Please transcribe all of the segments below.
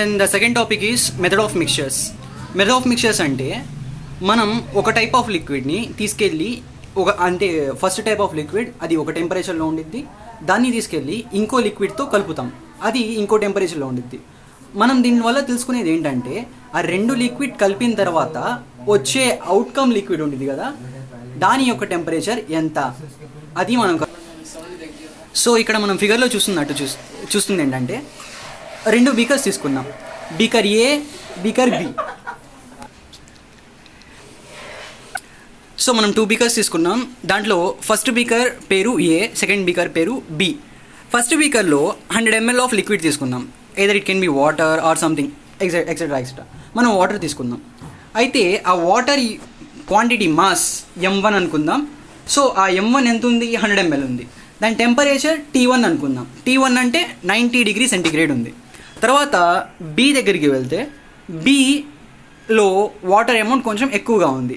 And the second topic is method of mixtures. Method of mixtures అంటే మనం ఒక type of లిక్విడ్ని తీసుకెళ్ళి అంటే ఫస్ట్ టైప్ ఆఫ్ లిక్విడ్ అది ఒక టెంపరేచర్లో ఉండిద్ది, దాన్ని తీసుకెళ్ళి ఇంకో లిక్విడ్తో కలుపుతాం, అది ఇంకో టెంపరేచర్లో ఉండిద్ది. మనం దీనివల్ల తెలుసుకునేది ఏంటంటే ఆ రెండు లిక్విడ్ కలిపిన తర్వాత వచ్చే అవుట్కమ్ లిక్విడ్ ఉంటుంది కదా, దాని యొక్క టెంపరేచర్ ఎంత, అది మనం. సో ఇక్కడ మనం ఫిగర్లో చూస్తుంది ఏంటంటే రెండు బీకర్స్ తీసుకున్నాం, beaker A, beaker B. So మనం 2 బీకర్స్ తీసుకున్నాం. దాంట్లో ఫస్ట్ బీకర్ పేరు ఏ, సెకండ్ బీకర్ పేరు బి. ఫస్ట్ బీకర్లో 100 ml ఆఫ్ లిక్విడ్ తీసుకున్నాం, either it can be water or something etcetera. మనం వాటర్ తీసుకుందాం. అయితే ఆ వాటర్ క్వాంటిటీ మాస్ m1 అనుకుందాం. సో ఆ m1 ఎంత ఉంది, 100 ml ఉంది. దాని టెంపరేచర్ T1 అనుకుందాం. T1 అంటే 90 degrees సెంటిగ్రేడ్ ఉంది. తర్వాత బి దగ్గరికి వెళ్తే బిలో వాటర్ అమౌంట్ కొంచెం ఎక్కువగా ఉంది,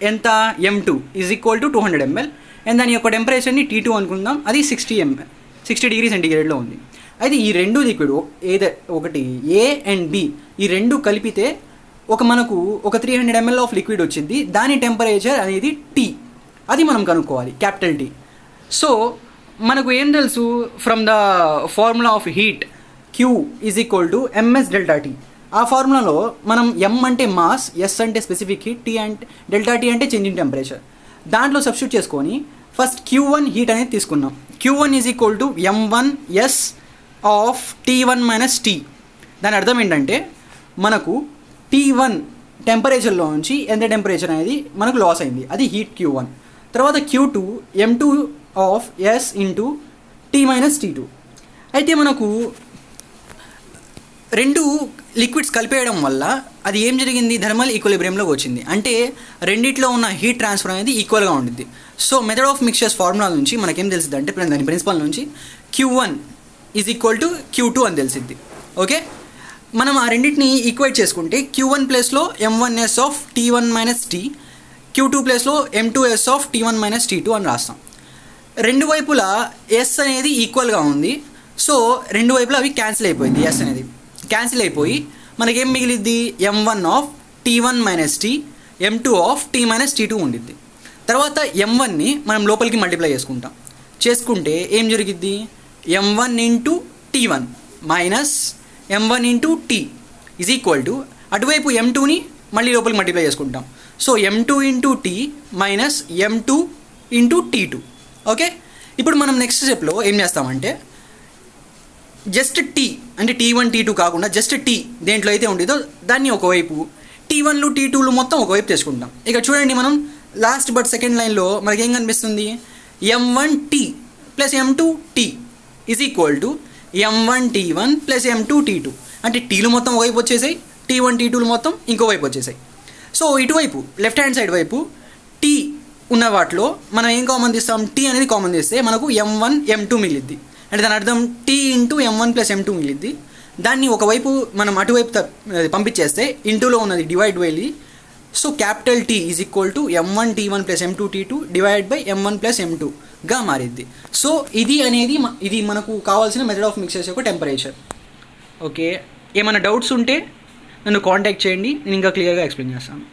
ఎంత, m2 is equal to 200 ml. And దాని యొక్క టెంపరేచర్ని T2 అనుకుందాం, అది 60 డిగ్రీ సెంటిగ్రేడ్లో ఉంది. అయితే ఈ రెండు లిక్విడ్ ఒకటి ఏ అండ్ బి, ఈ రెండు కలిపితే మనకు ఒక 300 ml ఆఫ్ లిక్విడ్ వచ్చింది, దాని టెంపరేచర్ అనేది T, అది మనం కనుక్కోవాలి, క్యాపిటల్ T. సో మనకు ఏం తెలుసు, from the formula of heat Q is equal to MS delta T. ఆ ఫార్ములాలో మనం M అంటే మాస్, S అంటే స్పెసిఫిక్ హీట్, T అంటే డెల్టా T అంటే చేంజ్ ఇన్ టెంపరేచర్. దాంట్లో సబ్స్టిట్యూట్ చేసుకొని ఫస్ట్ Q1 హీట్ అనేది తీసుకున్నాం. Q1 is equal to M1S of T1 minus T. దాని అర్థం ఏంటంటే మనకు T1 టెంపరేచర్లో నుంచి ఎంత టెంపరేచర్ అనేది మనకు లాస్ అయింది, అది హీట్ Q1. తర్వాత Q2 M2 of S into T minus T2. అయితే మనకు రెండు లిక్విడ్స్ కలిపేయడం వల్ల అది ఏం జరిగింది, థర్మల్ ఈక్విలిబ్రియంలోకి వచ్చింది. అంటే రెండిట్లో ఉన్న హీట్ ట్రాన్స్ఫర్ అనేది ఈక్వల్గా ఉంటుంది. So method of mixtures formula నుంచి మనకేం తెలిసింది అంటే దాని ప్రిన్సిపల్ నుంచి Q1 is equal to Q2 అని తెలిసింది. ఓకే, మనం ఆ రెండింటిని ఈక్వేట్ చేసుకుంటే Q1 ప్లేస్లో M1S of T1 minus T, Q2 ప్లేస్లో M2S of T1 minus T2 అని రాస్తాం. రెండు వైపులా S అనేది ఈక్వల్గా ఉంది. సో రెండు వైపులా అవి క్యాన్సిల్ అయిపోయింది, S అనేది క్యాన్సిల్ అయిపోయి మనకేం మిగిలిద్ది, M1 of T1 minus T, M2 of T minus T2 ఉండిద్ది. తర్వాత M1ని మనం లోపలికి మల్టిప్లై చేసుకుంటే ఏం జరిగిద్ది, M1 into T1 minus M1 into T is equal to అటువైపు M2ని మళ్ళీ లోపలికి మల్టిప్లై చేసుకుంటాం. So M2 into T minus M2 into T2. Okay, ఇప్పుడు మనం నెక్స్ట్ స్టెప్లో ఏం చేస్తామంటే జస్ట్ T అంటే T1 T2 కాకుండా జస్ట్ T దేంట్లో అయితే ఉండేదో దాన్ని ఒకవైపు, T1లు T2లు మొత్తం ఒకవైపు తెచ్చుకుంటాం. ఇక చూడండి, మనం లాస్ట్ బట్ సెకండ్ లైన్లో మనకి ఏం కనిపిస్తుంది, M1T plus M2T is equal to M1T1 plus M2T2. అంటే Tలు మొత్తం ఒకవైపు వచ్చేసాయి, T1 T2లు మొత్తం ఇంకోవైపు వచ్చేసాయి. సో ఇటువైపు లెఫ్ట్ హ్యాండ్ సైడ్ వైపు T ఉన్న వాటిలో మనం ఏం కామన్ తీస్తాం, T అనేది కామన్ తీస్తే మనకు M1 M2 మిగిలిద్ది. అంటే దాని అర్థం T into M1 plus M2 మిగిలిద్ది. దాన్ని ఒకవైపు మనం అటువైపు పంపించేస్తే ఇంటూలో ఉన్నది డివైడ్ వెళ్ళి, so capital T is equal to M1T1 plus M2T2 divide by M1 plus M2గా మారిద్ది. సో ఇది మనకు కావాల్సిన మెథడ్ ఆఫ్ మిక్చర్స్ యొక్క టెంపరేచర్. ఓకే, ఏమైనా డౌట్స్ ఉంటే నన్ను కాంటాక్ట్ చేయండి, నేను ఇంకా క్లియర్గా ఎక్స్ప్లెయిన్ చేస్తాను.